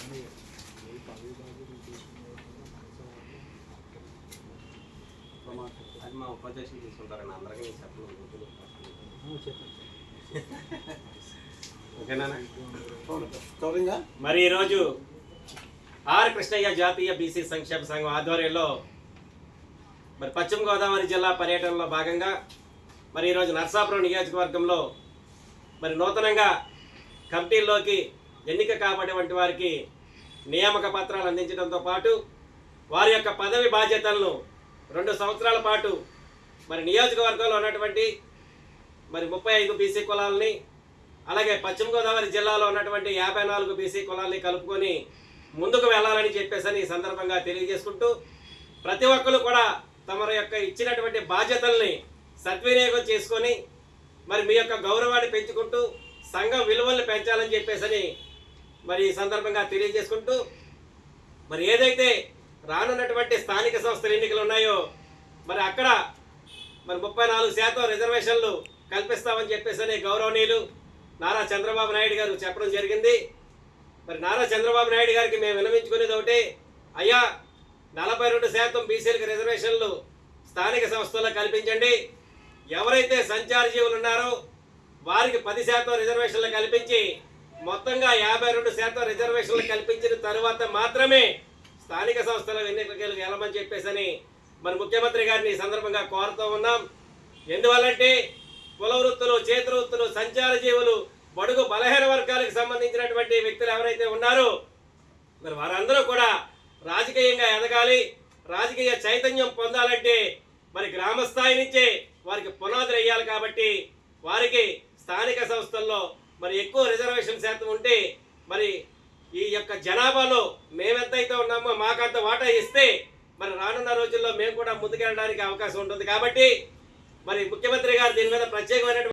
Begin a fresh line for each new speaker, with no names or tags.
అది మా ఉపాధ్యక్షులు తీసుకుంటారని అందరికీ చెప్పను. మరి ఈరోజు ఆర్ కృష్ణయ్య జాతీయ బీసీ సంక్షేమ సంఘం ఆధ్వర్యంలో మరి పశ్చిమ గోదావరి జిల్లా పర్యటనలో భాగంగా మరి ఈరోజు నర్సాపురం నియోజకవర్గంలో మరి నూతనంగా కమిటీల్లోకి ఎన్నిక కాబడినటువంటి వారికి నియామక పత్రాలు అందించడంతో పాటు వారి యొక్క పదవి బాధ్యతలను 2 సంవత్సరాల పాటు మరి నియోజకవర్గంలో ఉన్నటువంటి మరి 35 బీసీ కులాలని అలాగే పశ్చిమ గోదావరి జిల్లాలో ఉన్నటువంటి 54 బీసీ కులాలని కలుపుకొని ముందుకు వెళ్ళాలని చెప్పేసి ఈ సందర్భంగా తెలియజేసుకుంటూ ప్రతి ఒక్కరు కూడా తమ యొక్క ఇచ్చినటువంటి బాధ్యతల్ని సద్వినియోగం చేసుకొని మరి మీ యొక్క గౌరవాన్ని పెంచుకుంటూ సంఘం విలువల్ని పెంచాలని చెప్పేసి మరి ఈ సందర్భంగా తెలియజేసుకుంటూ మరి ఏదైతే రానున్నటువంటి స్థానిక సంస్థల ఎన్నికలు ఉన్నాయో మరి అక్కడ మరి 34% రిజర్వేషన్లు కల్పిస్తామని చెప్పేసి గౌరవనీయులు నారా చంద్రబాబు నాయుడు గారు చెప్పడం జరిగింది. మరి నారా చంద్రబాబు నాయుడు గారికి మేము విన్నవించుకునేది ఒకటి, అయ్యా 42% బీసీలకు రిజర్వేషన్లు స్థానిక సంస్థల్లో కల్పించండి. ఎవరైతే సంచార జీవులు ఉన్నారో వారికి 10% రిజర్వేషన్లు కల్పించి మొత్తంగా 52% రిజర్వేషన్లు కల్పించిన తరువాత మాత్రమే స్థానిక సంస్థల ఎన్నికలకు వెళ్ళమని చెప్పేసి మరి ముఖ్యమంత్రి గారిని ఈ సందర్భంగా కోరుతూ ఉన్నాం. ఎందువల్లంటే కుల వృత్తులు, చేతి వృత్తులు, సంచార జీవులు, బడుగు బలహీన వర్గాలకు సంబంధించినటువంటి వ్యక్తులు ఎవరైతే ఉన్నారో మరి వారందరూ కూడా రాజకీయంగా ఎదగాలి, రాజకీయ చైతన్యం పొందాలంటే మరి గ్రామ స్థాయి నుంచే వారికి పునాదులు వేయాలి. కాబట్టి వారికి స్థానిక సంస్థల్లో మరి ఎక్కువ రిజర్వేషన్ శాతం ఉంటే మరి ఈ యొక్క జనాభాలో మేమెంతైతే ఉన్నామో మాకంత వాటా ఇస్తే మరి రానున్న రోజుల్లో మేము కూడా ముందుకెళ్ళడానికి అవకాశం ఉంటుంది. కాబట్టి మరి ముఖ్యమంత్రి గారు దీని మీద ప్రత్యేకమైనటువంటి